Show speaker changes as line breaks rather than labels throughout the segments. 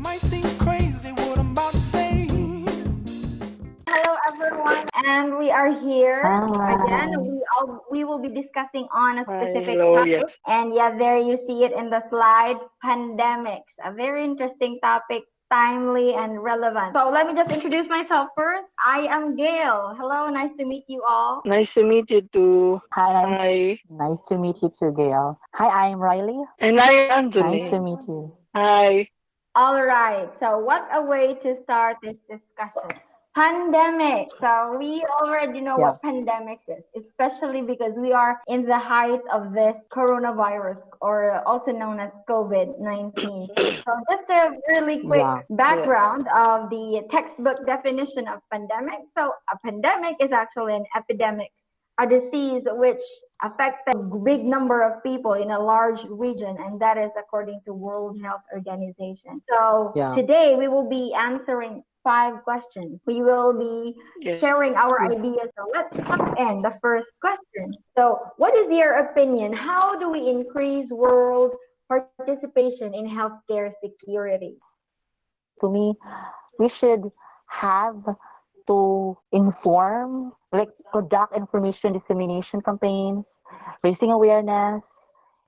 might seem crazy what I'm about to say.
Hello everyone, and we are here again.
Hi.
We will be discussing on a
Hi,
specific
hello, yes.
topic, and yeah, there you see it in the slide, pandemics. A very interesting topic, timely and relevant. So let me just introduce myself first. I am Gail. Hello, nice to meet you all.
Nice to meet you too.
Hi,
Hi.
nice to meet you too, Gail. Hi, I'm Riley.
And I am
Nice to
Anthony.
meet you.
Hi.
All right. So what a way to start this discussion. Pandemic. So we already know
Yeah.
what pandemics is, especially because we are in the height of this coronavirus, or also known as COVID-19. So just a really quick
Yeah.
background of the textbook definition of pandemic. So a pandemic is actually an epidemic, a disease which affected a big number of people in a large region, and that is according to World Health Organization. So
Yeah.
today we will be answering 5 questions. We will be
Yes.
sharing our ideas. So let's jump in the first question. So what is your opinion? How do we increase world participation in healthcare security?
To me, we should have to inform, like conduct information dissemination campaigns, raising awareness,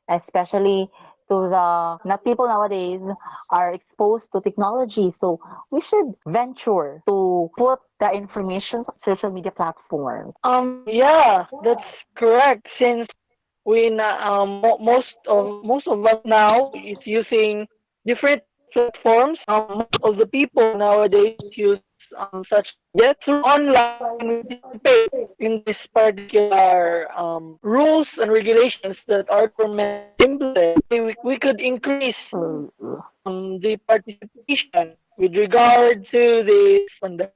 especially to the not people nowadays are exposed to technology. So we should venture to put the information on social media platforms.
Yeah, that's correct. Since most of us now is using different platforms. Most of the people nowadays use such yet through online we participate in this particular rules and regulations that our government implemented. We could increase the participation with regard to this pandemic.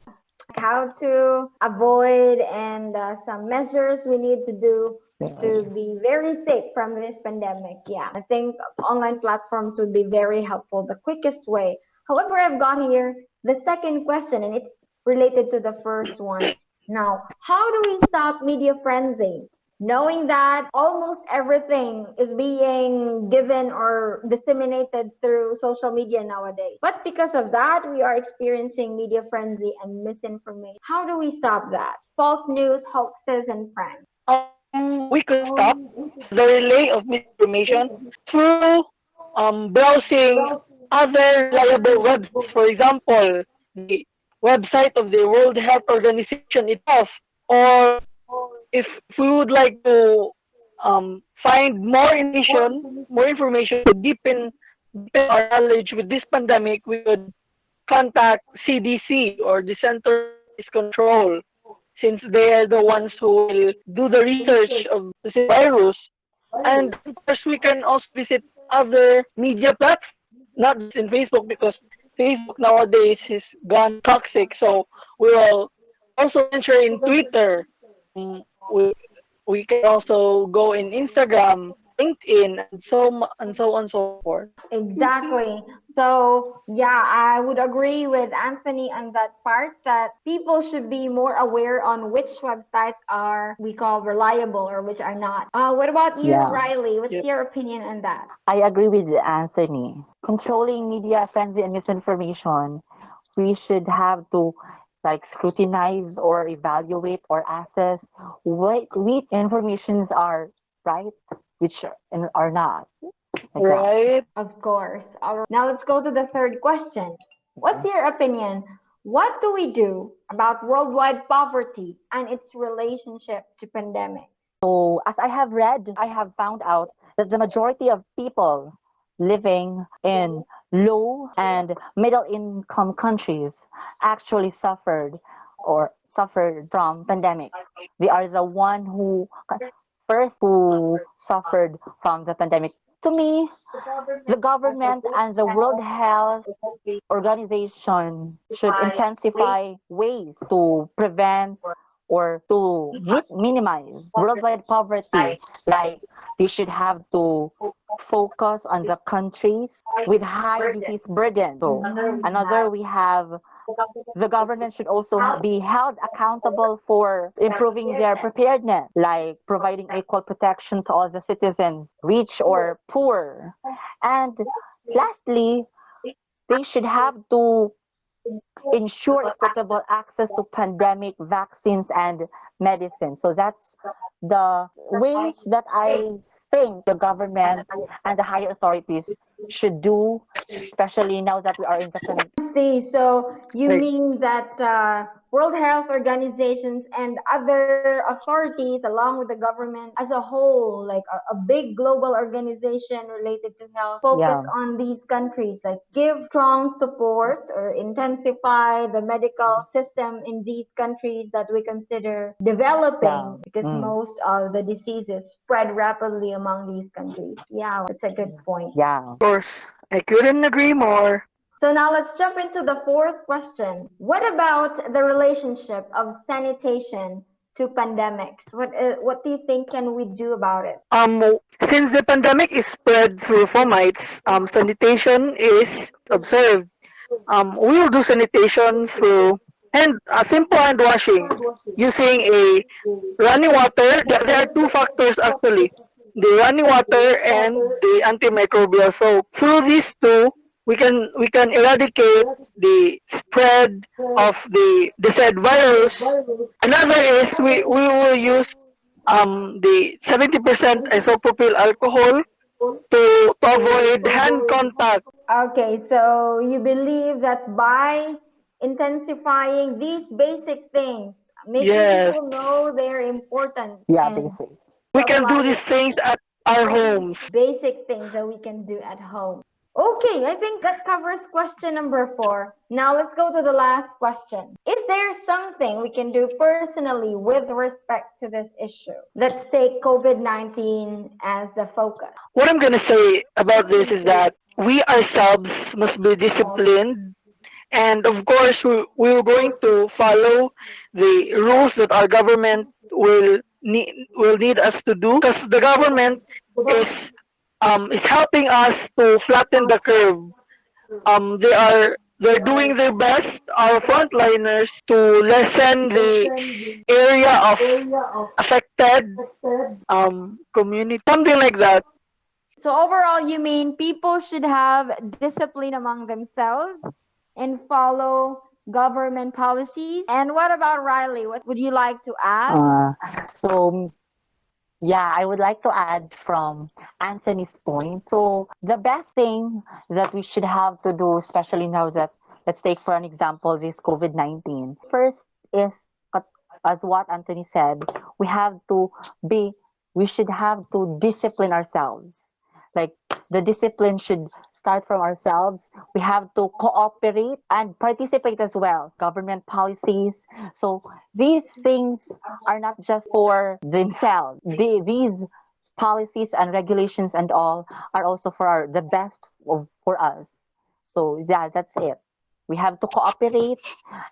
How to avoid and some measures we need to do to be very safe from this pandemic. Yeah, I think online platforms would be very helpful, the quickest way. However, I've got here the second question, and it's related to the first one. Now, how do we stop media frenzy? Knowing that almost everything is being given or disseminated through social media nowadays. But because of that, we are experiencing media frenzy and misinformation. How do we stop that? False news, hoaxes, and pranks.
We could stop the relay of misinformation through browsing other reliable websites. For example, the website of the World Health Organization itself, or if we would like to find more information to deepen our knowledge with this pandemic, we could contact CDC or the Center for Disease Control, since they are the ones who will do the research of the virus. And of course, we can also visit other media platforms, not just in Facebook, because Facebook nowadays is gone toxic. So we will also enter in Twitter. Mm, We we can also go in Instagram, LinkedIn, and so on and so forth.
Exactly. So, yeah, I would agree with Anthony on that part that people should be more aware on which websites are we call reliable or which are not. What about you,
Yeah.
Riley? What's
Yep.
your opinion on that?
I agree with Anthony. Controlling media frenzy and misinformation, we should have to like scrutinize or evaluate or assess which informations are right, which are not. Like that.
Right.
Of course. All right. Now let's go to the third question. What's your opinion? What do we do about worldwide poverty and its relationship to pandemics?
So, as I have read, I have found out that the majority of people living in low and middle income countries actually suffered from pandemic. They are the one who first who suffered from the pandemic. To me, the government and the World Health Organization should intensify ways to prevent or to minimize worldwide poverty. Like they should have to focus on the countries with high disease burden. So another we have the government should also be held accountable for improving their preparedness, like providing equal protection to all the citizens, rich or poor. And lastly, they should have to ensure equitable access to pandemic vaccines and medicine. So that's the ways that I think the government and the higher authorities should do, especially now that we are in the
See, so you
Right.
mean that World Health Organizations and other authorities, along with the government as a whole, like a big global organization related to health, focus
yeah,
on these countries, like give strong support or intensify the medical system in these countries that we consider
yeah,
developing, because
mm,
most of the diseases spread rapidly among these countries. Yeah, that's a good point.
yeah.
Of course, I couldn't agree more.
So now let's jump into the fourth question. What about the relationship of sanitation to pandemics? What do you think can we do about it?
Since the pandemic is spread through fomites, sanitation is observed. We will do sanitation through simple hand washing using a running water. There are two factors actually: the running water and the antimicrobial soap. Through these two, we can eradicate the spread of the said virus. Another is we will use the 70% isopropyl alcohol to avoid hand contact.
Okay, so you believe that by intensifying these basic things, making
Yes,
people know their importance
Yeah,
and
basic.
we can do
apply
these things at our homes.
basic things that we can do at home. Okay, I think that covers question number 4. Now let's go to the last question. Is there something we can do personally with respect to this issue? Let's take COVID-19 as the focus.
What I'm gonna say about this is that we ourselves must be disciplined, and of course we're going to follow the rules that our government will need us to do, because the government is is helping us to flatten the curve. They're doing their best, our frontliners, to lessen the area of affected community, something like that.
So overall, you mean people should have discipline among themselves and follow government policies? And what about Riley? What would you like to add?
So yeah, I would like to add from Anthony's point. So the best thing that we should have to do, especially now that, let's take for an example this COVID-19. First is, as what Anthony said, we have to be, we should have to discipline ourselves. Like the discipline should start from ourselves. We have to cooperate and participate as well. Government policies. So these things are not just for themselves. These policies and regulations and all are also for the best for us. So yeah, that's it. We have to cooperate,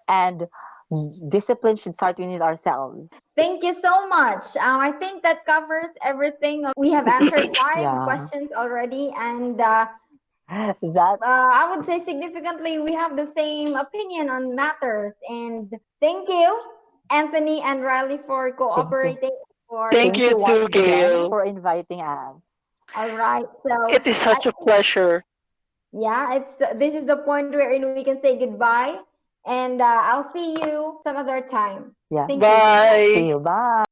and discipline should start within ourselves.
Thank you so much. I think that covers everything. We have answered 5
Yeah.
questions already, and
That
I would say significantly we have the same opinion on matters. And thank you, Anthony and Riley, for cooperating. For
Thank you
once
too,
again
Gail.
for inviting us.
all right. So
It is such a pleasure.
yeah, this is the point wherein we can say goodbye, and I'll see you some other time.
Yeah.
Thank you.
Bye.
See you. Bye.